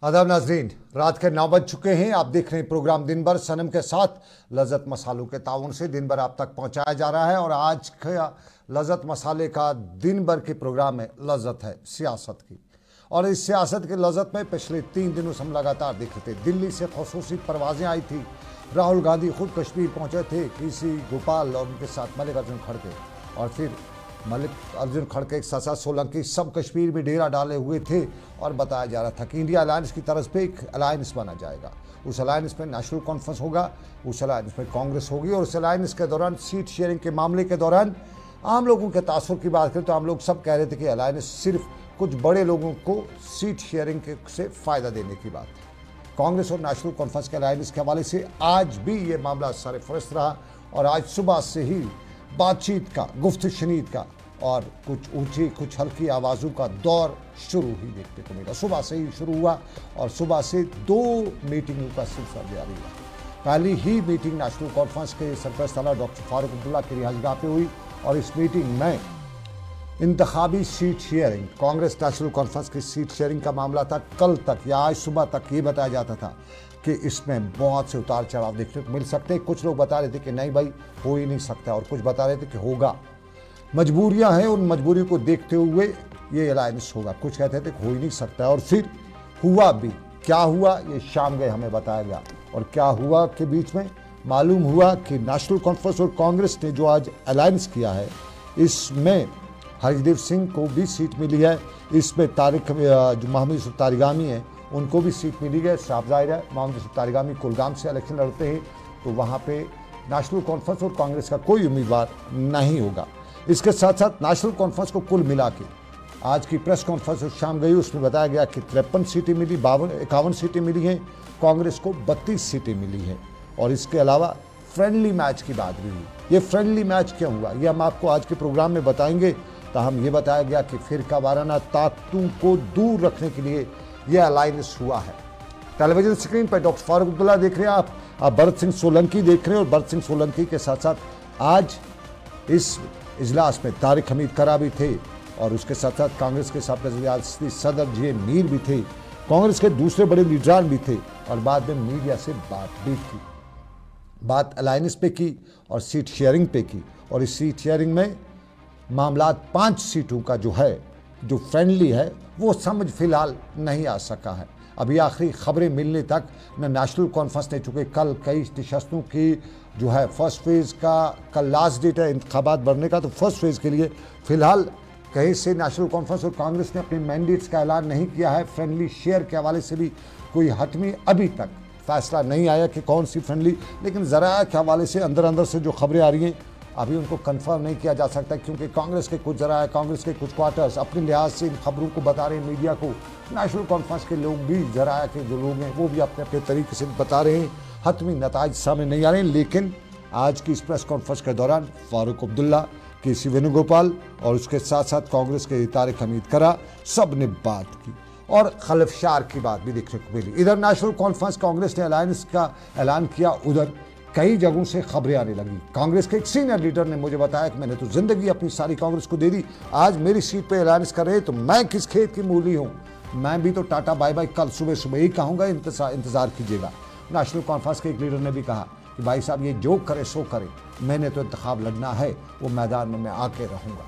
आदाब नाजरीन, रात के 9 बज चुके हैं। आप देख रहे हैं प्रोग्राम दिन भर सनम के साथ। लज़्ज़त मसालों के ताउन से दिन भर आप तक पहुंचाया जा रहा है और आज का लज़्ज़त मसाले का दिन भर के प्रोग्राम में लज़्ज़त है सियासत की। और इस सियासत की लज़्ज़त में पिछले 3 दिनों से हम लगातार देख रहे थे। दिल्ली से खुसूसी परवाजें आई थी, राहुल गांधी खुद कश्मीर पहुंचे थे, केसी गोपाल और उनके साथ मल्लिकार्जुन खड़गे, और फिर मल्लिकार्जुन खड़गे के साथ सोलंकी सब कश्मीर में डेरा डाले हुए थे। और बताया जा रहा था कि इंडिया अलायंस की तरफ पे एक अलायंस बना जाएगा। उस अलायंस में नेशनल कॉन्फ्रेंस होगा, उस अलायंस में कांग्रेस होगी, और उस अलायंस के दौरान सीट शेयरिंग के मामले के दौरान आम लोगों के तासुर की बात करें तो आम लोग सब कह रहे थे कि अलायंस सिर्फ कुछ बड़े लोगों को सीट शेयरिंग से फ़ायदा देने की बात है। कांग्रेस और नेशनल कॉन्फ्रेंस के अलायंस के हवाले से आज भी ये मामला सर फहरिस्त रहा और आज सुबह से ही बातचीत का, गुफ्त शनीद का और कुछ ऊंची कुछ हल्की आवाज़ों का दौर शुरू ही देखने को मिला। सुबह से ही शुरू हुआ और सुबह से 2 मीटिंगों का सिलसिला जारी हुआ। पहली ही मीटिंग नेशनल कॉन्फ्रेंस के सरपरस्त डॉक्टर फारूक अब्दुल्ला की रिहाइशगाह पे हुई और इस मीटिंग में इंतखाबी सीट शेयरिंग, कांग्रेस नेशनल कॉन्फ्रेंस की सीट शेयरिंग का मामला था। कल तक या आज सुबह तक ये बताया जाता था कि इसमें बहुत से उतार चढ़ाव देखने को मिल सकते हैं। कुछ लोग बता रहे थे कि नहीं भाई हो ही नहीं सकता, और कुछ बता रहे थे कि होगा, मजबूरियां हैं, उन मजबूरी को देखते हुए ये अलायंस होगा। कुछ कहते थे कि हो ही नहीं सकता, और फिर हुआ भी। क्या हुआ ये शाम गए हमें बताया गया। और क्या हुआ के बीच में मालूम हुआ कि नेशनल कॉन्फ्रेंस और कांग्रेस ने जो आज अलायंस किया है इसमें हरदेव सिंह को भी सीट मिली है। इसमें तारिक जो मोहम्मद यूसुफ तारिगामी हैं उनको भी सीट मिली है। साफ जाहिर है मोहम्मद यूसुफ तारिगामी कुलगाम से इलेक्शन लड़ते हैं तो वहाँ पे नेशनल कॉन्फ्रेंस और कांग्रेस का कोई उम्मीदवार नहीं होगा। इसके साथ साथ नेशनल कॉन्फ्रेंस को कुल मिला के आज की प्रेस कॉन्फ्रेंस शाम गई, उसमें बताया गया कि 53 सीटें मिली, 51 सीटें मिली हैं, कांग्रेस को 32 सीटें मिली हैं। और इसके अलावा फ्रेंडली मैच की बात भी हुई। ये फ्रेंडली मैच क्यों हुआ ये हम आपको आज के प्रोग्राम में बताएंगे। ताहम ये बताया गया कि फिरका वाराना ताकतों को दूर रखने के लिए यह अलायंस हुआ है। टेलीविजन स्क्रीन पर डॉक्टर फारूक अब्दुल्ला देख रहे हैं आप भरत सिंह सोलंकी देख रहे हैं, और भरत सिंह सोलंकी के साथ साथ आज इस इजलास में तारिक हमीद करा भी थे और उसके साथ साथ कांग्रेस के साबिक़ रियासती सदर जे मीर भी थे, कांग्रेस के दूसरे बड़े लीडरान भी थे, और बाद में मीडिया से बात भी की। बात अलायंस पे की और सीट शेयरिंग पे की। और इस सीट शेयरिंग में मामला 5 सीटों का जो है, जो फ्रेंडली है, वो समझ फिलहाल नहीं आ सका है। अभी आखिरी खबरें मिलने तक न नेशनल कॉन्फ्रेंस ने, चूँकि कल कई नशस्तों की जो है फर्स्ट फेज़ का कल लास्ट डेट है इंतखाबात भरने का, तो फर्स्ट फेज़ के लिए फ़िलहाल कहीं से नेशनल कॉन्फ्रेंस और कांग्रेस ने अपने मैंडेट्स का ऐलान नहीं किया है। फ्रेंडली शेयर के हवाले से भी कोई हतमी अभी तक फैसला नहीं आया कि कौन सी फ्रेंडली, लेकिन ज़रा के हवाले से अंदर से जो खबरें आ रही हैं अभी उनको कंफर्म नहीं किया जा सकता, क्योंकि कांग्रेस के कुछ जरा कांग्रेस के कुछ क्वार्टर्स अपने लिहाज से इन खबरों को बता रहे हैं मीडिया को। नेशनल कॉन्फ्रेंस के लोग भी, जरा के जो लोग हैं वो भी अपने अपने तरीके से बता रहे हैं। हतमी नताइज सामने नहीं आ रहे हैं, लेकिन आज की इस प्रेस कॉन्फ्रेंस के दौरान फारूक अब्दुल्ला, केसी वेणुगोपाल और उसके साथ साथ कांग्रेस के तारिक हमीद करा सब ने बात की और खलफशार की बात भी देखने को मिली। इधर नेशनल कॉन्फ्रेंस कांग्रेस ने अलायंस का ऐलान किया, उधर कई जगहों से खबरें आने लगी। कांग्रेस के एक सीनियर लीडर ने मुझे बताया कि मैंने तो जिंदगी अपनी सारी कांग्रेस को दे दी, आज मेरी सीट पे अलायंस कर रहे तो मैं किस खेत की मूली हूँ, मैं भी तो टाटा बाय बाय कल सुबह सुबह ही कहूँगा, इंतजार कीजिएगा। नेशनल कॉन्फ्रेंस के एक लीडर ने भी कहा कि भाई साहब ये जो करे सो करे, मैंने तो इंतखाब लड़ना है, वो मैदान में मैं आके रहूँगा।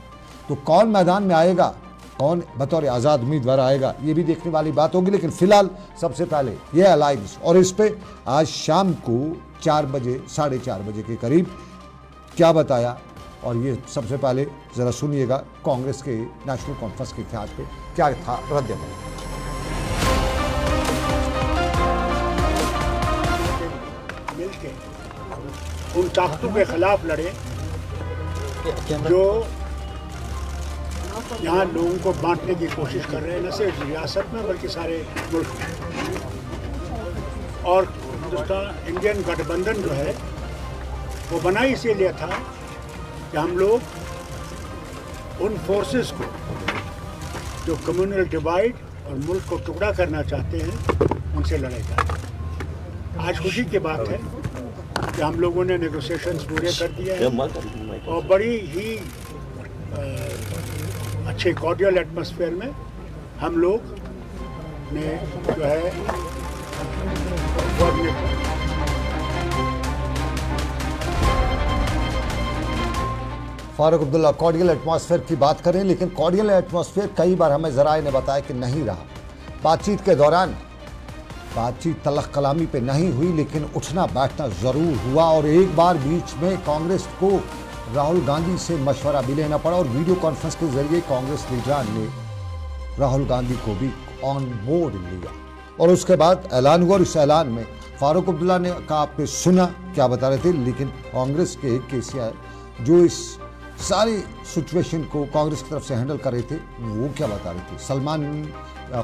तो कौन मैदान में आएगा, कौन बतौर आज़ाद उम्मीदवार आएगा, ये भी देखने वाली बात होगी। लेकिन फिलहाल सबसे पहले ये अलायंस, और इस पे आज शाम को 4 बजे 4:30 बजे के करीब क्या बताया, और ये सबसे पहले ज़रा सुनिएगा कांग्रेस के नेशनल कॉन्फ्रेंस के इतिहास पे क्या था रद्द-ए-अमल। उन ताकतों के खिलाफ लड़े जो यहाँ लोगों को बांटने की कोशिश कर रहे हैं, न सिर्फ रियासत में बल्कि सारे मुल्क में। और हिंदुस्तान इंडियन गठबंधन जो है वो बना इसीलिए था कि हम लोग उन फोर्सेस को जो कम्युनल डिवाइड और मुल्क को टुकड़ा करना चाहते हैं उनसे लड़े जाए। आज खुशी की बात है कि हम लोगों ने नेगोशिएशंस पूरे कर दिए हैं और बड़ी ही अच्छे कॉर्डियल एटमॉस्फेयर में हम लोग ने जो है coordinate Farooq Abdullah cordial atmosphere की बात करें, लेकिन कॉर्डियल एटमॉस्फेयर कई बार हमें ज़राए ने बताया कि नहीं रहा। बातचीत के दौरान बातचीत तलख कलामी पे नहीं हुई, लेकिन उठना बैठना ज़रूर हुआ और एक बार बीच में कांग्रेस को राहुल गांधी से मशवरा भी लेना पड़ा और वीडियो कॉन्फ्रेंस के जरिए कांग्रेस लीडरान ने राहुल गांधी को भी ऑन बोर्ड लिया और उसके बाद ऐलान हुआ। और इस ऐलान में फारूक अब्दुल्ला ने कहा, आपने सुना क्या बता रहे थे, लेकिन कांग्रेस के एक केसीआर जो इस सारी सिचुएशन को कांग्रेस की तरफ से हैंडल कर रहे थे वो क्या बता रहे थे। सलमान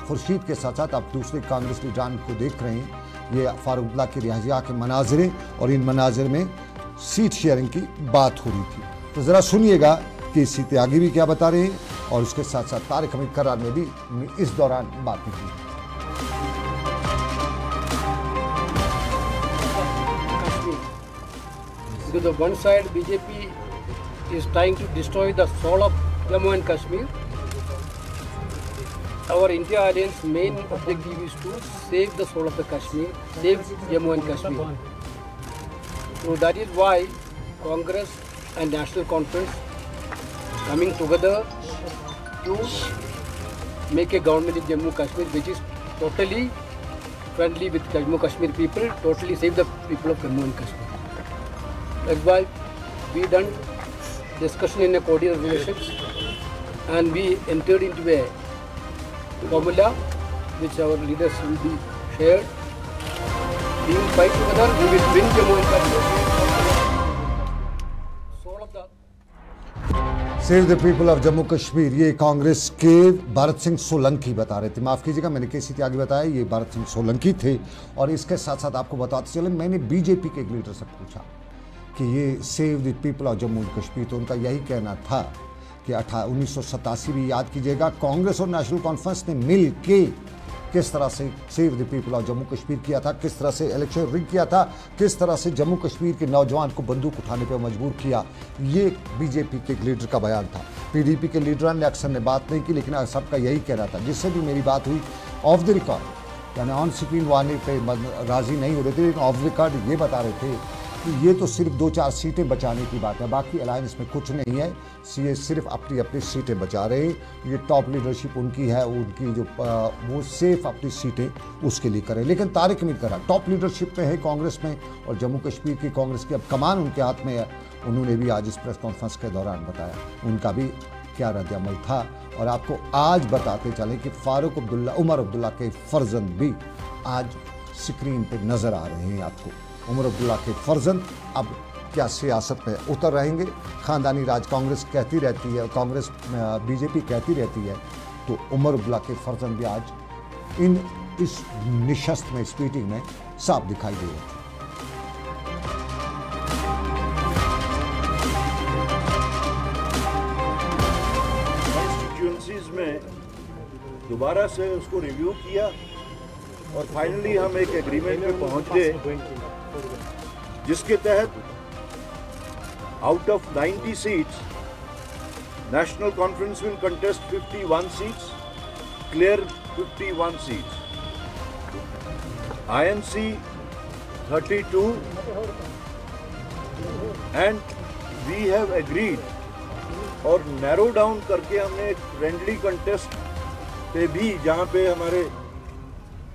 खुर्शीद के साथ साथ आप दूसरे कांग्रेस लीडरान को देख रहे हैं। ये फारूक अब्दुल्ला की रिहाइया के मनाजरे और इन मनाजर में सीट शेयरिंग की बात हो रही थी। तो ज़रा सुनिएगा कि सीटें आगे भी क्या बता रहे हैं और उसके साथ साथ तारिक हमीद करार ने भी इस दौरान बातें की। To the one side, BJP is trying to destroy the soul of Jammu and Kashmir. Our India Alliance main objective is to save the soul of the Kashmir, save Jammu and Kashmir. So that is why Congress and National Conference coming together to make a government in Jammu Kashmir which is totally friendly with Jammu Kashmir people, totally save the people of Jammu and Kashmir. That's why we done discussion in a cordial relations and we entered into a formula which our leaders will be shared. We will fight together, we will win Jammu and Kashmir. Soul of the save the people of Jammu Kashmir, ये कांग्रेस के भारत सिंह सोलंकी बता रहे थे। माफ़ कीजिएगा, मैंने केसी त्यागी बताया, ये भारत सिंह सोलंकी थे। और इसके साथ साथ आपको बताते चले, मैंने बीजेपी के एक लीडर से पूछा कि ये save the people of Jammu Kashmir, तो उनका यही कहना था कि 1987 भी याद कीजिएगा, कांग्रेस और नेशनल कॉन्फ्रेंस ने मिल के किस तरह से save the people of Jammu Kashmir किया था, किस तरह से इलेक्शन रिग किया था, किस तरह से जम्मू कश्मीर के नौजवान को बंदूक उठाने पर मजबूर किया। ये बीजेपी के एक लीडर का बयान था। पीडीपी के लीडरान ने अक्सर ने बात नहीं की, लेकिन सबका यही कहना था। जिससे भी मेरी बात हुई ऑफ द रिकॉर्ड, यानी ऑन स्क्रीन वाले पे राजी नहीं हो रहे थे, लेकिन ऑफ द रिकॉर्ड ये बता रहे थे कि ये तो सिर्फ 2-4 सीटें बचाने की बात है, बाकी अलायंस में कुछ नहीं है। ये सिर्फ अपनी अपनी सीटें बचा रहे हैं। ये टॉप लीडरशिप उनकी है, उनकी जो वो सिर्फ अपनी सीटें उसके लिए करें। लेकिन तारिक हमीद करार टॉप लीडरशिप में है कांग्रेस में और जम्मू कश्मीर की कांग्रेस की अब कमान उनके हाथ में है। उन्होंने भी आज इस प्रेस कॉन्फ्रेंस के दौरान बताया उनका भी क्या रद्द-ए-अमल था। और आपको आज बताते चलें कि फारूक अब्दुल्ला, उमर अब्दुल्ला के फर्जंद भी आज स्क्रीन पर नज़र आ रहे हैं आपको। उमर अब्दुल्ला के फर्जंद अब क्या सियासत में उतर रहेंगे। ख़ानदानी राज कांग्रेस कहती रहती है, कांग्रेस बीजेपी कहती रहती है, तो उमर अब्दुल्ला के फर्जंद भी आज इस निशस्त में, इस मीटिंग में साफ दिखाई दे रहे थे। कॉन्स्टिट्यूएंसीज में दोबारा से उसको रिव्यू किया और फाइनली हम एक एग्रीमेंट पे पहुंच गए जिसके तहत out of 90 seats National Conference will contest 51 seats, clear 51 seats, INC 32 and we have agreed और नैरो डाउन करके हमने एक फ्रेंडली कंटेस्ट पे भी, जहाँ पे हमारे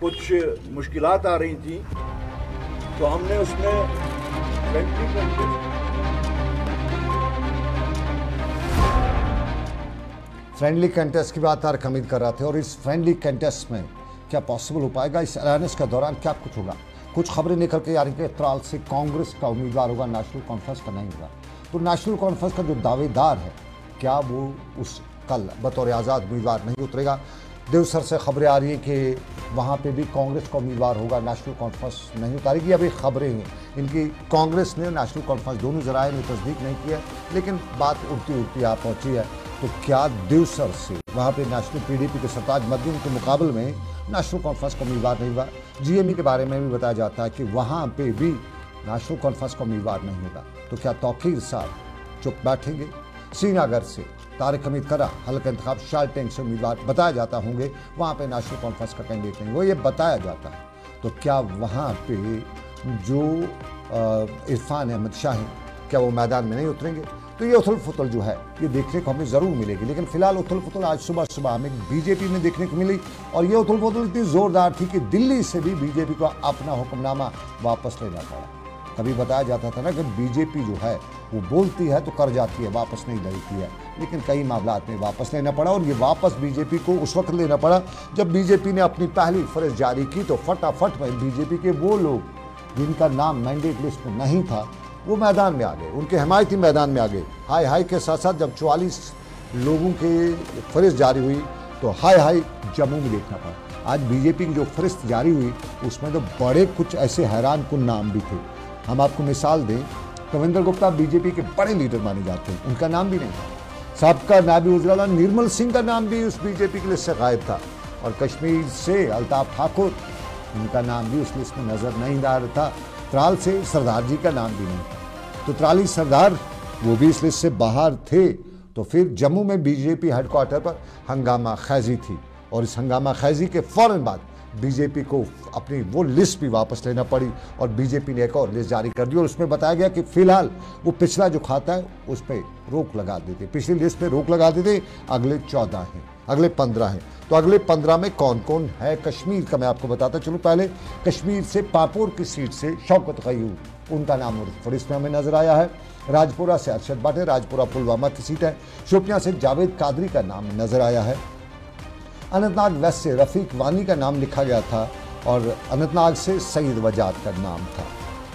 कुछ मुश्किलात आ रही थी, तो हमने उसमें फ्रेंडली कंटेस्ट की बात तारिक हमीद कर रहे थे। और इस फ्रेंडली कंटेस्ट में क्या पॉसिबल हो पाएगा, इस अलायंस के दौरान क्या कुछ होगा। कुछ खबरें निकल के आ रही हैं कि त्राल से कांग्रेस का उम्मीदवार होगा, नेशनल कॉन्फ्रेंस का नहीं होगा। तो नेशनल कॉन्फ्रेंस का जो दावेदार है, क्या वो उस कल बतौर आज़ाद उम्मीदवार नहीं उतरेगा। देवसर से खबरें आ रही हैं कि वहाँ पे भी कांग्रेस का उम्मीदवार होगा, नेशनल कॉन्फ्रेंस नहीं उतारेगी। अभी खबरें हैं इनकी, कांग्रेस ने नेशनल कॉन्फ्रेंस दोनों ज़राए ने तस्दीक नहीं किया, लेकिन बात उड़ती उड़ती आ पहुँची है। तो क्या देवसर से वहाँ पे नेशनल पीडीपी के सरताज मद्दीन के मुकाबले में नेशनल कॉन्फ्रेंस का उम्मीदवार नहीं हुआ। जीएमई के बारे में भी बताया जाता है कि वहाँ पे भी नेशनल कॉन्फ्रेंस का उम्मीदवार नहीं होगा। तो क्या तौकीर साहब चुप बैठेंगे? श्रीनगर से तारिक हमीद करा हल्का इंतखाब शार्ट टैंक से उम्मीदवार बताया जाता होंगे, वहाँ पे नेशनल कॉन्फ्रेंस का कैंडिडेट नहीं, वो ये बताया जाता है। तो क्या वहाँ पे जो इरफान अहमद शाह हैं, क्या वो मैदान में नहीं उतरेंगे? तो ये उथल पुथल जो है ये देखने को हमें ज़रूर मिलेगी। लेकिन फिलहाल उथल पुथल आज सुबह हमें बीजेपी में देखने को मिली, और ये उथल पुथल इतनी ज़ोरदार थी कि दिल्ली से भी बीजेपी को अपना हुक्मनामा वापस लेना पड़ा। कभी बताया जाता था ना कि बीजेपी जो है वो बोलती है तो कर जाती है, वापस नहीं लेती है, लेकिन कई मामलात में वापस लेना पड़ा। और ये वापस बीजेपी को उस वक्त लेना पड़ा जब बीजेपी ने अपनी पहली फहरिस्त जारी की, तो फटाफट में बीजेपी के वो लोग जिनका नाम मैंडेट लिस्ट में नहीं था वो मैदान में आ गए, उनके हिमायती मैदान में आ गए। हाय हाय के साथ साथ जब 44 लोगों के फहरिस्त जारी हुई तो हाय हाय जम्मू में देखना पड़ा। आज बीजेपी की जो फहरिस्त जारी हुई उसमें तो बड़े कुछ ऐसे हैरान कुन नाम भी थे। हम आपको मिसाल दें, कविंदर गुप्ता बीजेपी के बड़े लीडर माने जाते हैं, उनका नाम भी नहीं था। सबका नायब वज़ीर निर्मल सिंह का नाम भी उस बीजेपी की लिस्ट से गायब था, और कश्मीर से अल्ताफ ठाकुर, उनका नाम भी उस लिस्ट में नजर नहीं आ रहा था। त्राल से सरदार जी का नाम भी नहीं था, तो त्राली सरदार वो भी इस लिस्ट से बाहर थे। तो फिर जम्मू में बीजेपी हेडक्वार्टर पर हंगामा खैजी थी, और इस हंगामा खैजी के फौरन बाद बीजेपी को अपनी वो लिस्ट भी वापस लेना पड़ी, और बीजेपी ने एक और लिस्ट जारी कर दी, और उसमें बताया गया कि फिलहाल वो पिछला जो खाता है उस पर रोक लगा देते, पिछली लिस्ट पे रोक लगा देते। अगले 14 हैं, अगले 15 हैं, तो अगले 15 में कौन कौन है कश्मीर का मैं आपको बताता चलूँ। पहले कश्मीर से पापुर की सीट से शौकत गयूर, उनका नाम फहरिस्त में हमें नजर आया है। राजपुरा से अरशद बाटे, राजपुरा पुलवामा की सीट है। शोपियां से जावेद कादरी का नाम नजर आया है। अनंतनाग वेस्ट से रफ़ीक वानी का नाम लिखा गया था, और अनंतनाग से सईद वजाद का नाम था।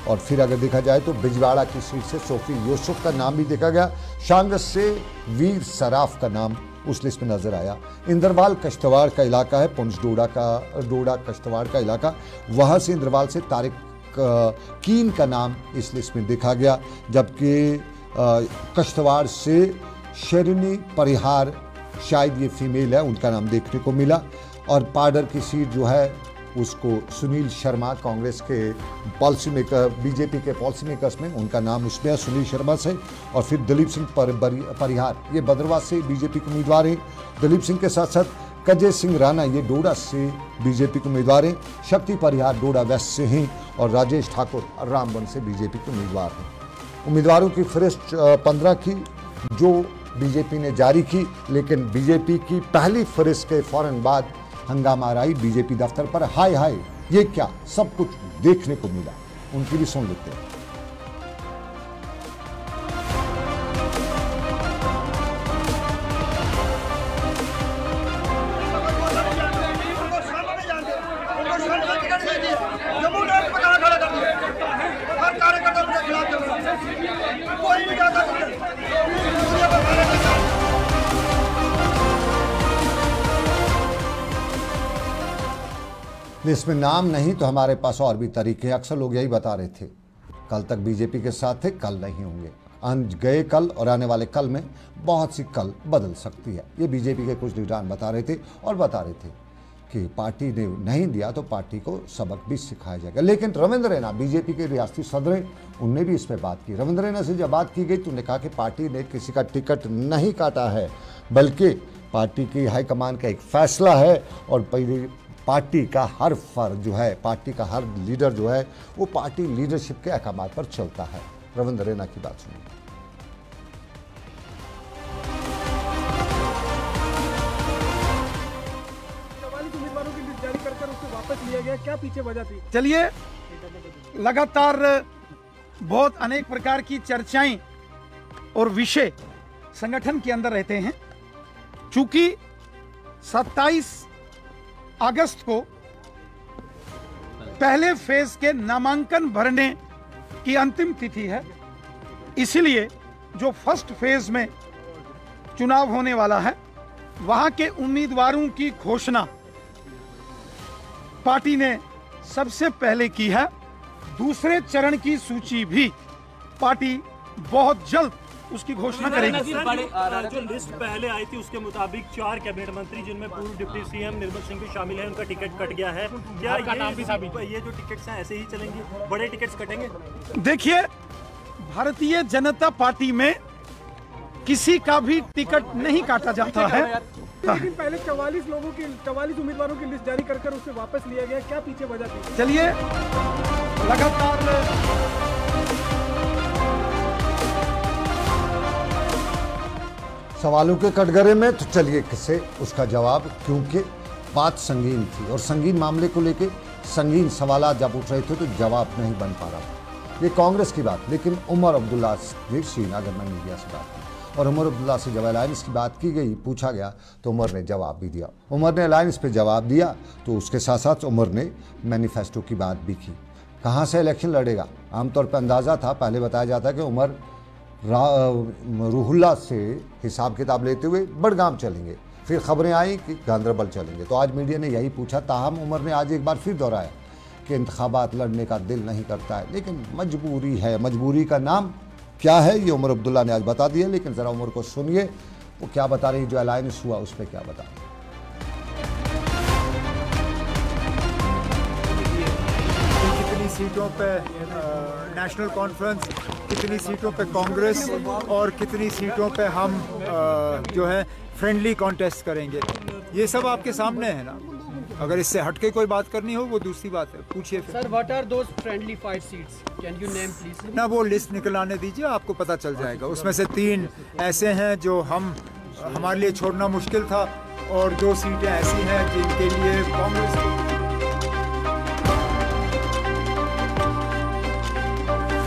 और फिर अगर देखा जाए तो बिजवाड़ा की सीट से सोफी यूसुफ का नाम भी देखा गया। शांगस से वीर सराफ का नाम उस लिस्ट में नजर आया। इंद्रवाल कश्तवाड़ का इलाका है, पुंछ डोडा कश्तवाड़ का इलाका, वहाँ से इंद्रवाल से तारिक कीन का नाम इस लिस्ट में देखा गया। जबकि कश्तवाड़ से शरनी परिहार, शायद ये फीमेल है, उनका नाम देखने को मिला। और पाडर की सीट जो है उसको सुनील शर्मा, कांग्रेस के पॉलिसी मेकर, बीजेपी के पॉलिसी मेकर्स में उनका नाम उसमें है, सुनील शर्मा से। और फिर दलीप सिंह परिहार, ये भद्रवाह से बीजेपी के उम्मीदवार हैं। दलीप सिंह के साथ साथ कजय सिंह राणा, ये डोडा से बीजेपी के उम्मीदवार हैं। शक्ति परिहार डोडा वेस्ट से हैं, और राजेश ठाकुर रामबन से बीजेपी के उम्मीदवार हैं। उम्मीदवारों की फहरिस्त 15 की जो बीजेपी ने जारी की, लेकिन बीजेपी की पहली फहरिस्त के फौरन बाद हंगामा आई बीजेपी दफ्तर पर। हाय हाय ये क्या सब कुछ देखने को मिला, उनकी भी सुन लेते हैं। लिस्ट में नाम नहीं तो हमारे पास और भी तरीके हैं। अक्सर लोग यही बता रहे थे, कल तक बीजेपी के साथ थे, कल नहीं होंगे। गए कल और आने वाले कल में बहुत सी कल बदल सकती है, ये बीजेपी के कुछ लीडरान बता रहे थे। और बता रहे थे कि पार्टी ने नहीं दिया तो पार्टी को सबक भी सिखाया जाएगा। लेकिन रविंद्र रैना, बीजेपी के रियासती सदर, उनने भी इस पर बात की। रविंद्र रैना से जब बात की गई तो उन्होंने कहा कि पार्टी ने किसी का टिकट नहीं काटा है, बल्कि पार्टी की हाईकमान का एक फैसला है, और पार्टी का हर फर्द जो है, पार्टी का हर लीडर जो है, वो पार्टी लीडरशिप के अहकामात पर चलता है। रविंद्र रैना की बात सुनिए। उम्मीदवारों की लिस्ट जारी कर उसको वापस लिया गया, क्या पीछे वजह थी? चलिए, लगातार बहुत अनेक प्रकार की चर्चाएं और विषय संगठन के अंदर रहते हैं। चूंकि 27 अगस्त को पहले फेज के नामांकन भरने की अंतिम तिथि है, इसलिए जो फर्स्ट फेज में चुनाव होने वाला है वहां के उम्मीदवारों की घोषणा पार्टी ने सबसे पहले की है। दूसरे चरण की सूची भी पार्टी बहुत जल्द उसकी घोषणा करेगी। जो लिस्ट पहले आई थी उसके मुताबिक 4 कैबिनेट मंत्री जिनमें पूर्व डिप्टी सीएम निर्मल सिंह भी शामिल हैं, उनका टिकट कट गया है। क्या ये जो टिकट्स हैं ऐसे ही चलेंगे, बड़े टिकट्स कटेंगे? देखिए, भारतीय जनता पार्टी में किसी का भी टिकट नहीं काटा जाता है। लेकिन पहले 44 उम्मीदवारों की लिस्ट जारी कर उसे वापस लिया गया, क्या पीछे वजह थी? चलिए लगातार सवालों के कटघरे में तो चलिए किसे उसका जवाब, क्योंकि बात संगीन थी और संगीन मामले को लेके संगीन सवाल जब उठ रहे थे तो जवाब नहीं बन पा रहा था। ये कांग्रेस की बात, लेकिन उमर अब्दुल्ला ने श्रीनगर में मीडिया से बात की और उमर अब्दुल्ला से जब अलायंस की बात की गई, पूछा गया तो उमर ने जवाब भी दिया। उमर ने अलायंस पे जवाब दिया तो उसके साथ साथ उमर ने मैनिफेस्टो की बात भी की। कहाँ से इलेक्शन लड़ेगा आमतौर पर अंदाज़ा था, पहले बताया जाता कि उमर रूहुल्ला से हिसाब किताब लेते हुए बड़गाम चलेंगे, फिर खबरें आई कि गांधरबल चलेंगे। तो आज मीडिया ने यही पूछा, ताहम उमर ने आज एक बार फिर दोहराया कि इंतखाबात लड़ने का दिल नहीं करता है, लेकिन मजबूरी है। मजबूरी का नाम क्या है ये उमर अब्दुल्ला ने आज बता दिया, लेकिन ज़रा उमर को सुनिए वो क्या बता रही, जो अलायंस हुआ उस पर क्या बता रही। कितनी सीटों पे नेशनल कॉन्फ्रेंस, कितनी सीटों पे कांग्रेस और कितनी सीटों पे हम जो है फ्रेंडली कॉन्टेस्ट करेंगे, ये सब आपके सामने है ना। अगर इससे हटके कोई बात करनी हो वो दूसरी बात है, पूछिए फिर। Sir, what are those friendly fight seats, can you name please? No वो लिस्ट निकल आने दीजिए, आपको पता चल जाएगा। उसमें से 3 ऐसे हैं जो हमारे लिए छोड़ना मुश्किल था और 2 सीटें ऐसी हैं जिनके लिए कांग्रेस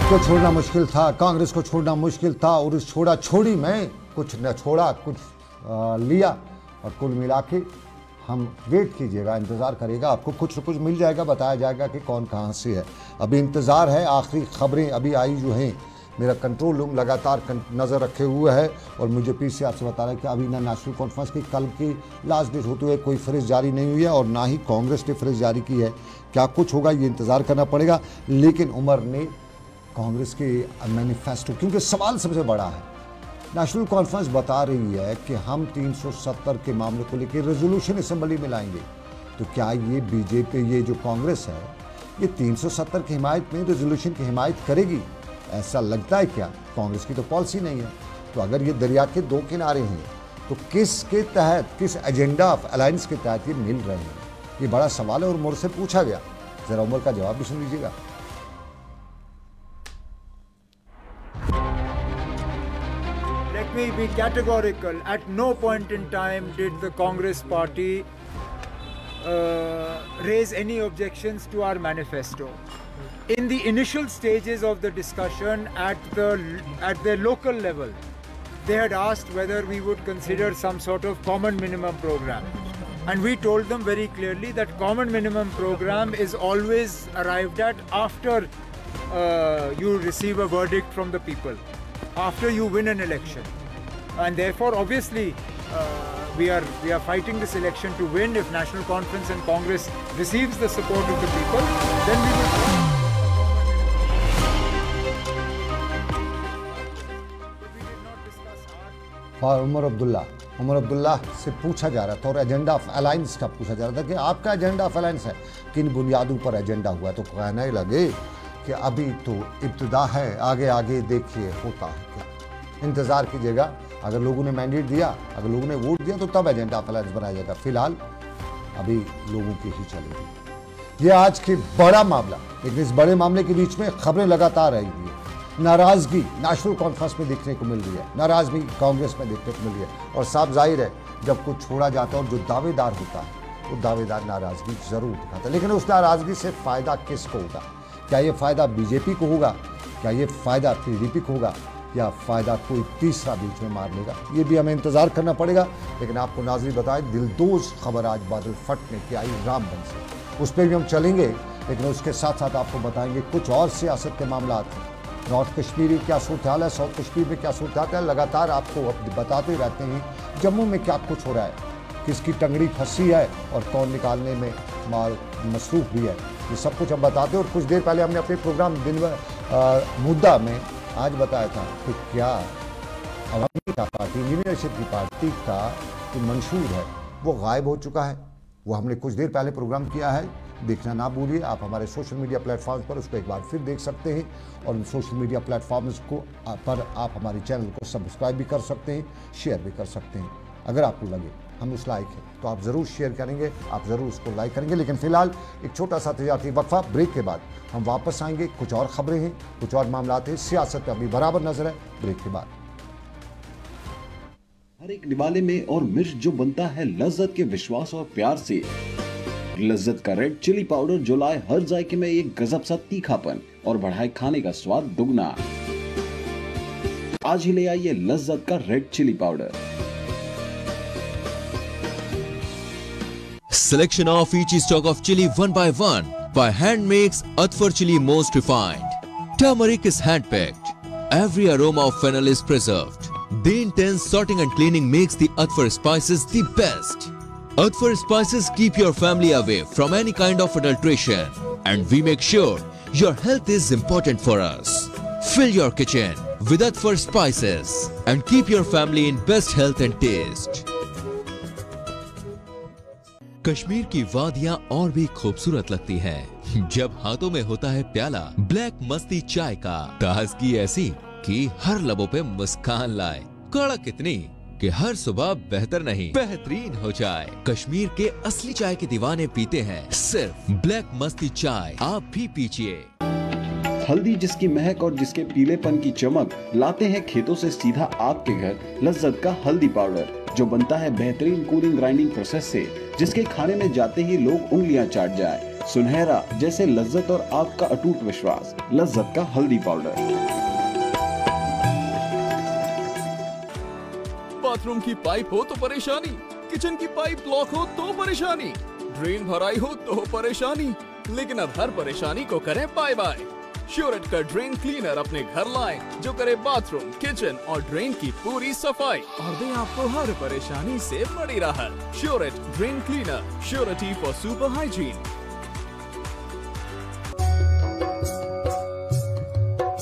को छोड़ना मुश्किल था, कांग्रेस को छोड़ना मुश्किल था और उस छोड़ा छोड़ी में कुछ न छोड़ा कुछ लिया और कुल मिला के हम वेट कीजिएगा, इंतज़ार करेगा, आपको कुछ न कुछ मिल जाएगा, बताया जाएगा कि कौन कहाँ से है। अभी इंतज़ार है, आखिरी खबरें अभी आई जो हैं, मेरा कंट्रोल रूम लगातार नज़र रखे हुए है और मुझे पीछे आपसे बता रहा है कि अभी ना नेशनल कॉन्फ्रेंस की कल की लास्ट डेट होते हुए कोई फहरिस्त जारी नहीं हुई है और ना ही कांग्रेस ने फहरिस्त जारी की है। क्या कुछ होगा ये इंतज़ार करना पड़ेगा। लेकिन उमर ने कांग्रेस के मैनिफेस्टो, क्योंकि सवाल सबसे बड़ा है, नेशनल कॉन्फ्रेंस बता रही है कि हम 370 के मामले को लेकर रेजोल्यूशन असेंबली में लाएंगे, तो क्या ये बीजेपी, ये जो कांग्रेस है, ये 370 की हिमायत में रेजोल्यूशन की हिमायत करेगी? ऐसा लगता है क्या? कांग्रेस की तो पॉलिसी नहीं है। तो अगर ये दरिया के 2 किनारे हैं तो किसके तहत, किस एजेंडा ऑफ अलायंस के तहत ये मिल रहे हैं, ये बड़ा सवाल है और उमर से पूछा गया। जरा उमर का जवाब भी सुन लीजिएगा। Let me be categorical. At no point in time did the Congress Party raise any objections to our manifesto. In the initial stages of the discussion at the local level, they had asked whether we would consider some sort of common minimum program. And we told them very clearly that common minimum program is always arrived at after you receive a verdict from the people, after you win an election. And therefore, obviously, we are fighting this election to win. If National Conference and Congress receives the support of the people, then we will. और उमर अब्दुल्ला से पूछा जा रहा था और agenda of alliance का पूछा जा रहा था कि आपका एजेंडा ऑफ अलायंस है, किन बुनियादों पर एजेंडा हुआ। तो कहने लगे कि अभी तो इब्तिदा है, आगे आगे देखिए होता है क्या, इंतज़ार कीजिएगा। अगर लोगों ने मैंडेट दिया, अगर लोगों ने वोट दिया तो तब एजेंडा ऑफ अलायंस बनाया जाएगा। फिलहाल अभी लोगों की ही चलेगी। ये आज के बड़ा मामला, लेकिन इस बड़े मामले के बीच में खबरें लगातार आई हुई है। नाराज़गी नेशनल कॉन्फ्रेंस में देखने को मिल रही है, नाराज़गी कांग्रेस में देखने को मिल रही है और साफ जाहिर है जब कुछ छोड़ा जाता है और जो दावेदार होता है वो दावेदार नाराज़गी ज़रूर दिखाता है। लेकिन उस नाराज़गी से फ़ायदा किसको होगा? क्या ये फ़ायदा बीजेपी को होगा, क्या ये फ़ायदा पीडीपी को होगा, या फ़ायदा कोई तीसरा बीच में मार लेगा? ये भी हमें इंतज़ार करना पड़ेगा। लेकिन आपको नाज़रीन बताएं, दिलदोज़ खबर आज बादल फटने की आई रामबन से, उस पर भी हम चलेंगे। लेकिन उसके साथ साथ आपको बताएंगे कुछ और सियासत के मामला हैं। नॉर्थ कश्मीर की क्या सूरत हाल है, साउथ कश्मीर में क्या सूरत हाल है, लगातार आपको बताते रहते हैं। जम्मू में क्या कुछ हो रहा है, किसकी टंगड़ी फंसी है और कौन निकालने में मसरूफ़ भी है, ये सब कुछ हम बताते हैं। और कुछ देर पहले हमने अपने प्रोग्राम दिन मुद्दा में आज बताया था कि क्या अवामी लीग पार्टी, इंडियन नेशनल की पार्टी का जो मंशूर है वो गायब हो चुका है। वो हमने कुछ देर पहले प्रोग्राम किया है देखना ना भूलिए। आप हमारे सोशल मीडिया प्लेटफॉर्म्स पर उसको एक बार फिर देख सकते हैं और उन सोशल मीडिया प्लेटफॉर्म्स को पर आप हमारे चैनल को सब्सक्राइब भी कर सकते हैं, शेयर भी कर सकते हैं। अगर आपको लगे हम उस लायक हैं तो आप ज़रूर शेयर करेंगे, आप ज़रूर उसको लाइक करेंगे। लेकिन फिलहाल एक छोटा सा तजारती वक्फा, ब्रेक के बाद हम वापस आएंगे। कुछ और खबरें हैं, कुछ और मामलात हैं, सियासत पे अभी बराबर नजर है। ब्रेक के बाद हर एक निवाले में और मिर्च जो बनता है लज्जत के विश्वास और प्यार से। लज्जत का रेड चिली पाउडर जो लाए हर जायके में एक गजब सा तीखापन और बढ़ाए खाने का स्वाद दुगना। आज ही ले आइए लज्जत का red chilli powder. Selection of each stock of chili one by hand makes Atfar chili most refined. Turmeric is hand-picked. Every aroma of fennel is preserved. The intense sorting and cleaning makes the Atfar spices the best. Atfar spices keep your family away from any kind of adulteration, and we make sure your health is important for us. Fill your kitchen with Atfar spices and keep your family in best health and taste. Kashmir की वादियां और भी खूबसूरत लगती हैं जब हाथों में होता है प्याला ब्लैक मस्ती चाय का। ताजगी ऐसी कि हर लबों पे मुस्कान लाए, कड़क इतनी कि हर सुबह बेहतर नहीं बेहतरीन हो जाए। कश्मीर के असली चाय के दीवाने पीते हैं सिर्फ ब्लैक मस्ती चाय, आप भी पीजिए। हल्दी जिसकी महक और जिसके पीलेपन की चमक लाते हैं खेतों से सीधा आपके घर लज्जत का हल्दी पाउडर जो बनता है बेहतरीन कूलिंग ग्राइंडिंग प्रोसेस से, जिसके खाने में जाते ही लोग उंगलियां चाट जाए। सुनहरा जैसे लज्जत और आपका अटूट विश्वास, लज्जत का हल्दी पाउडर। बाथरूम की पाइप हो तो परेशानी, किचन की पाइप ब्लॉक हो तो परेशानी, ड्रेन भराई हो तो परेशानी, लेकिन अब हर परेशानी को करें बाय बाय। श्योरेट का ड्रेन क्लीनर अपने घर लाएं जो करे बाथरूम, किचन और ड्रेन की पूरी सफाई और दे आपको हर परेशानी से बड़ी राहत। श्योरेट drain cleaner, surety for super hygiene.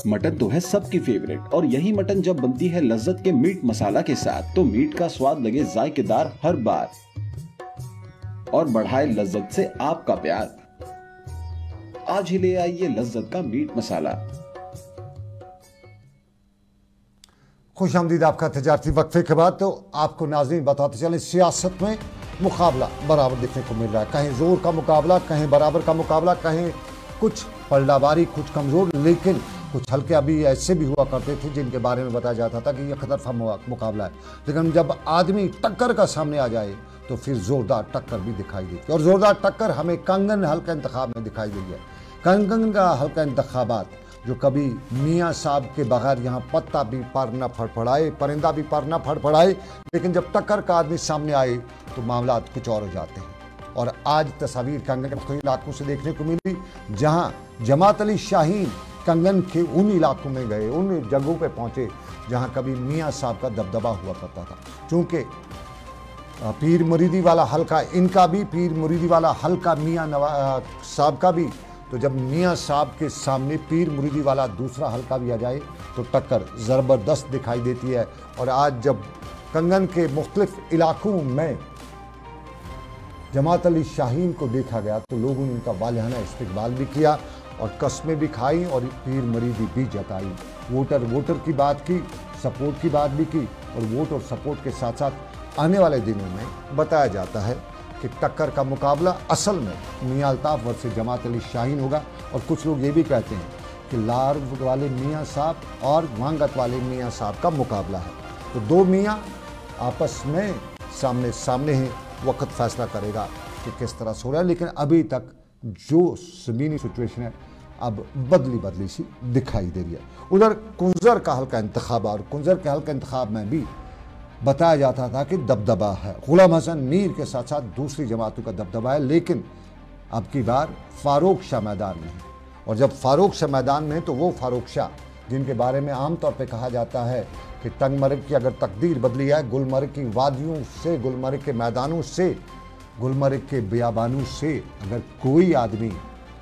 Mutton तो है सबकी फेवरेट और यही मटन जब बनती है लज्जत के मीट मसाला के साथ तो मीट का स्वाद लगे जायकेदार हर बार और बढ़ाए लज्जत से आपका प्यार। आज ही ले आइए लज्जत का मीट मसाला। खुशामदीद आपका तजारती वक्फे के बाद। तो आपको नाज़रीन बताते चले सियासत में मुकाबला बराबर देखने को मिल रहा है। कहीं जोर का मुकाबला, कहीं बराबर का मुकाबला, कहीं कुछ पलटाबारी, कुछ कमजोर, लेकिन कुछ हल्के अभी ऐसे भी हुआ करते थे जिनके बारे में बताया जाता था कि यह खतरफा मुकाबला है। लेकिन जब आदमी टक्कर का सामने आ जाए तो फिर जोरदार टक्कर भी दिखाई देती है और जोरदार टक्कर हमें कंगन हल्का इंतखाब में दिखाई दी है। कंगन का हल्का इंतखाबात जो कभी मियाँ साहब के बगैर यहाँ पत्ता भी पर न फड़फड़ाए, परिंदा भी पर न फड़फड़ाए, लेकिन जब टक्कर का आदमी सामने आए तो मामला कुछ और हो जाते हैं। और आज तस्वीर कंगन के मुख्तलिफ इलाकों से देखने को मिली जहाँ जमात अली शाहीन कंगन के उन इलाकों में गए, उन जगहों पे पहुँचे जहाँ कभी मियाँ साहब का दबदबा हुआ करता था। चूँकि पीर मुरीदी वाला हल्का इनका भी, पीर मुरीदी वाला हल्का मियाँ साहब का भी, तो जब मियाँ साहब के सामने पीर मुरीदी वाला दूसरा हल्का भी आ जाए तो टक्कर ज़बरदस्त दिखाई देती है। और आज जब कंगन के मुख्तलिफ इलाकों में जमात अली शाहीन को देखा गया तो लोगों ने उनका वालिहाना इस्तकबाल भी किया और कस्में भी खाई और पीर मुरीदी भी जताई। वोटर की बात की, सपोर्ट की बात भी की और वोट और सपोर्ट के साथ साथ आने वाले दिनों में बताया जाता है कि टक्कर का मुकाबला असल में मियाँ अल्ताफ़ वर्सेस जमात अली शाहीन होगा। और कुछ लोग ये भी कहते हैं कि लार वाले मियाँ साहब और वांगत वाले मियाँ साहब का मुकाबला है। तो दो मियाँ आपस में सामने सामने हैं, वक्त फैसला करेगा कि किस तरह से हो रहा है। लेकिन अभी तक जो ज़मीनी सिचुएशन है अब बदली सी दिखाई दे रही है। उधर कुंजर का हल्का इंतखाब और कुंजर के हल्का इंतखाब में भी बताया जाता था कि दबदबा है, गुलाम हसन मीर के साथ साथ दूसरी जमातों का दबदबा है। लेकिन अब की बार फारूक शाह मैदान में है और जब फारूक शाह मैदान में है तो वो फारूक शाह जिनके बारे में आमतौर पे कहा जाता है कि टंगमर्ग की अगर तकदीर बदली है, गुलमर्ग की वादियों से, गुलमर्ग के मैदानों से, गुलमर्ग के बियाबानों से अगर कोई आदमी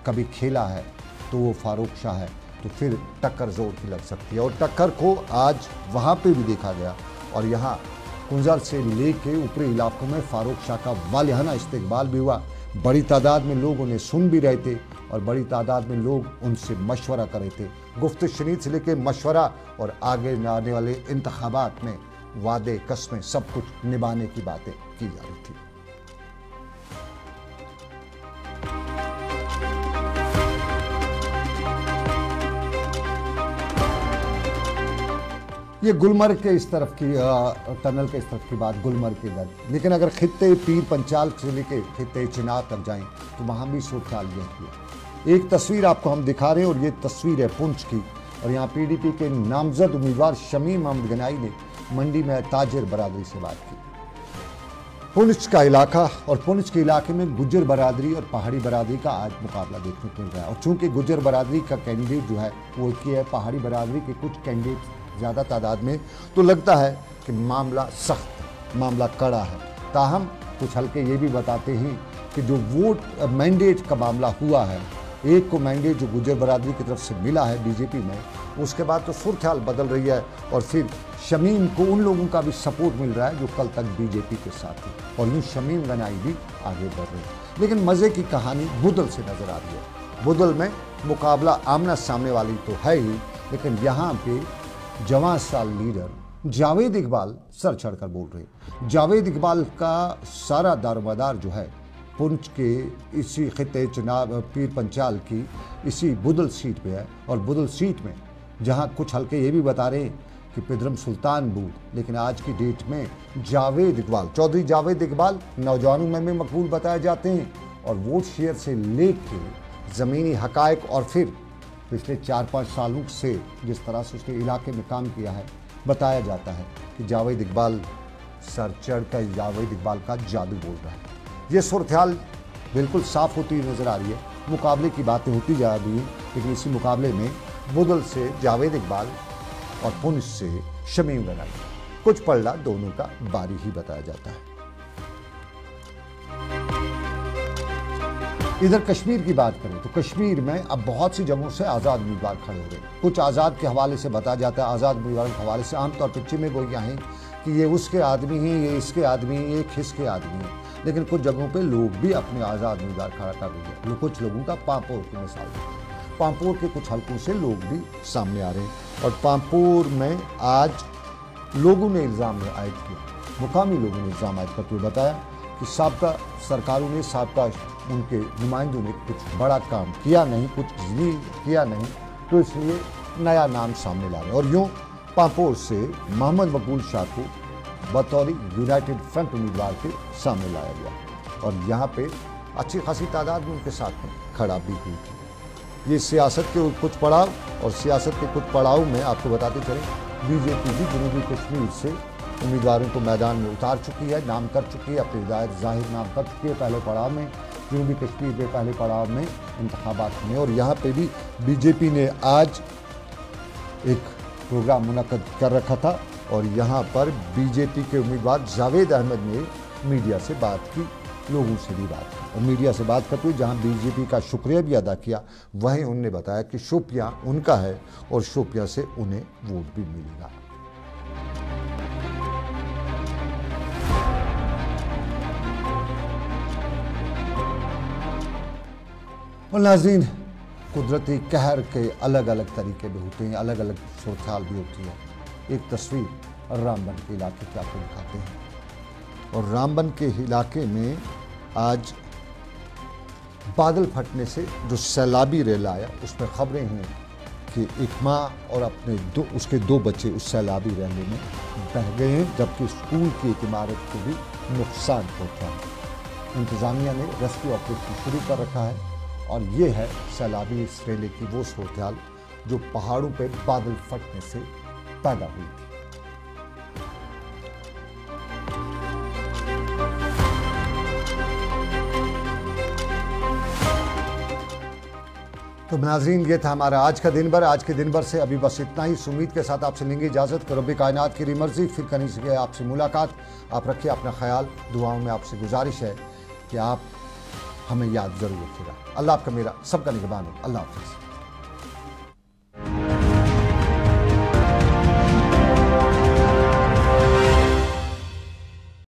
कभी खेला है तो वो फारूक शाह है। तो फिर टक्कर जोर की लग सकती है और टक्कर को आज वहाँ पे भी देखा गया। और यहाँ कुंजर से लेके ऊपरी इलाकों में फारूक शाह का वालिहाना इस्तकबाल भी हुआ। बड़ी तादाद में लोग उन्हें सुन भी रहे थे और बड़ी तादाद में लोग उनसे मशवरा कर रहे थे। गुफ्त शनीद से लेकर मशवरा और आगे आने वाले इंतखाबात में वादे कस्में सब कुछ निभाने की बातें की जा रही थी। ये गुलमर्ग के इस तरफ की टनल के इस तरफ की बात गुलमर्ग की बात, लेकिन अगर खित्ते पीर पंचाल से लेके खित्ते चिनाब तक जाएं तो वहाँ भी सूरत हाल यह है। एक तस्वीर आपको हम दिखा रहे हैं और ये तस्वीर है पुंछ की, और यहाँ PDP के नामजद उम्मीदवार शमीम अहमद गनाई ने मंडी में ताजिर बरादरी से बात की। पुंछ का इलाका और पुंछ के इलाके में गुज्जर बरादरी और पहाड़ी बरादरी का आज मुकाबला देखने को मिल रहा है, और चूंकि गुज्जर बरादरी का कैंडिडेट जो है वो एक ही है, पहाड़ी बरादरी के कुछ कैंडिडेट ज़्यादा तादाद में, तो लगता है कि मामला सख्त, मामला कड़ा है। ताहम कुछ हल्के ये भी बताते हैं कि जो वोट मैंडेट का मामला हुआ है, एक को मैंडेट जो गुज्जर बरादरी की तरफ से मिला है बीजेपी में, उसके बाद तो सूरत हाल बदल रही है और फिर शमीम को उन लोगों का भी सपोर्ट मिल रहा है जो कल तक बीजेपी के साथ थे, और यूँ शमीम गनाई भी आगे बढ़ रहे हैं। लेकिन मज़े की कहानी बुदल से नज़र आ रही है। बुदल में मुकाबला आमना सामने वाली तो है ही, लेकिन यहाँ पे जवान साल लीडर जावेद इकबाल सर चढ़कर बोल रहे। जावेद इकबाल का सारा दारोमदार जो है पुंछ के इसी खित्ते चिनाब पीर पंचाल की इसी बुदल सीट पे है, और बुदल सीट में जहां कुछ हल्के ये भी बता रहे हैं कि पिदरम सुल्तान बूथ, लेकिन आज की डेट में जावेद इकबाल, चौधरी जावेद इकबाल नौजवानों में भी मकबूल बताए जाते हैं, और वोट शेयर से लेके ज़मीनी हकायक और फिर पिछले 4-5 सालों से जिस तरह से उसके इलाके में काम किया है, बताया जाता है कि जावेद इकबाल सर चढ़ कर जावेद इकबाल का जादू बोल रहा है। ये सूरत हाल बिल्कुल साफ होती हुई नज़र आ रही है। मुकाबले की बातें होती जा रही हैं, लेकिन इसी मुकाबले में बुदल से जावेद इकबाल और पुंछ से शमीम गनाई, कुछ पलड़ा दोनों का बारी ही बताया जाता है। इधर कश्मीर की बात करें तो कश्मीर में अब बहुत सी जगहों से आज़ाद उम्मीदवार खड़े हो गए। कुछ आज़ाद के हवाले से बताया जाता है, आज़ाद उम्मीदवारों के हवाले से आमतौर पर चिमे गोइयाँ हैं कि ये उसके आदमी हैं, ये इसके आदमी हैं, ये खिसके आदमी हैं, लेकिन कुछ जगहों पे लोग भी अपने आज़ाद उम्मीदवार खड़ा कर रहे हैं। कुछ लोगों का पांपोर की मिसाल है, पांपोर के कुछ हलकों से लोग भी सामने आ रहे हैं, और पांपोर में आज लोगों ने इल्ज़ाम आयद किया, मुकामी लोगों ने इल्ज़ाम आयद करते हुए बताया कि साबका सरकारों ने, साबका उनके नुमाइंदों ने कुछ बड़ा काम किया नहीं, कुछ भी किया नहीं, तो इसलिए नया नाम सामने ला रहे हैं। और यूँ पांपोर से मोहम्मद मकबूल शाह को बतौर यूनाइटेड फ्रंट उम्मीदवार के सामने लाया गया, और यहाँ पे अच्छी खासी तादाद में उनके साथ में खड़ा भी हुई थी। ये सियासत के कुछ पड़ाव, और सियासत के कुछ पड़ाव में आपको बताते चलें बीजेपी भी जनूबी कश्मीर से उम्मीदवारों को मैदान में उतार चुकी है, नाम कर चुकी है, अपनी जाहिर नाम कर चुकी है पहले पड़ाव में, जनूबी कश्मीर के पहले पड़ाव में इंतखाबात में। और यहाँ पे भी बीजेपी ने आज एक प्रोग्राम मुनक्कद कर रखा था, और यहाँ पर बीजेपी के उम्मीदवार जावेद अहमद ने मीडिया से बात की, लोगों से भी बात की, और मीडिया से बात करते हुए जहाँ बीजेपी का शुक्रिया भी अदा किया, वहीं उन्होंने बताया कि शोपियाँ उनका है और शोपियाँ से उन्हें वोट भी मिलेगा। और नाज़रीन, कुदरती कहर के अलग अलग तरीके भी होते हैं, अलग अलग सूरत हाल भी होती है। एक तस्वीर रामबन के इलाके की आपको दिखाते हैं, और रामबन के इलाके में आज बादल फटने से जो सैलाबी रेल आया, उसमें खबरें हैं कि एक माँ और अपने उसके दो बच्चे उस सैलाबी रैली में बह गए हैं, जबकि स्कूल की एक इमारत को भी नुकसान पहुँचा है। इंतज़ामिया ने रेस्क्यू ऑपरेशन शुरू कर रखा है, और ये है सैलाबी इस रेले की वो सूरत हाल जो पहाड़ों पे बादल फटने से पैदा हुई थी। तो नाज़रीन, ये था हमारा आज का दिन भर। आज के दिन भर से अभी बस इतना ही। उम्मीद के साथ आपसे लेंगे इजाज़त। कि रब्बे कायनात की मर्जी, फिर करनी सके आपसे मुलाकात। आप रखिए अपना ख्याल, दुआओं में आपसे गुजारिश है कि आप हमें याद ज़रूर रखिएगा। अल्लाह आपका मेरा सबका निगहबान हो। अल्लाह हाफ़िज़।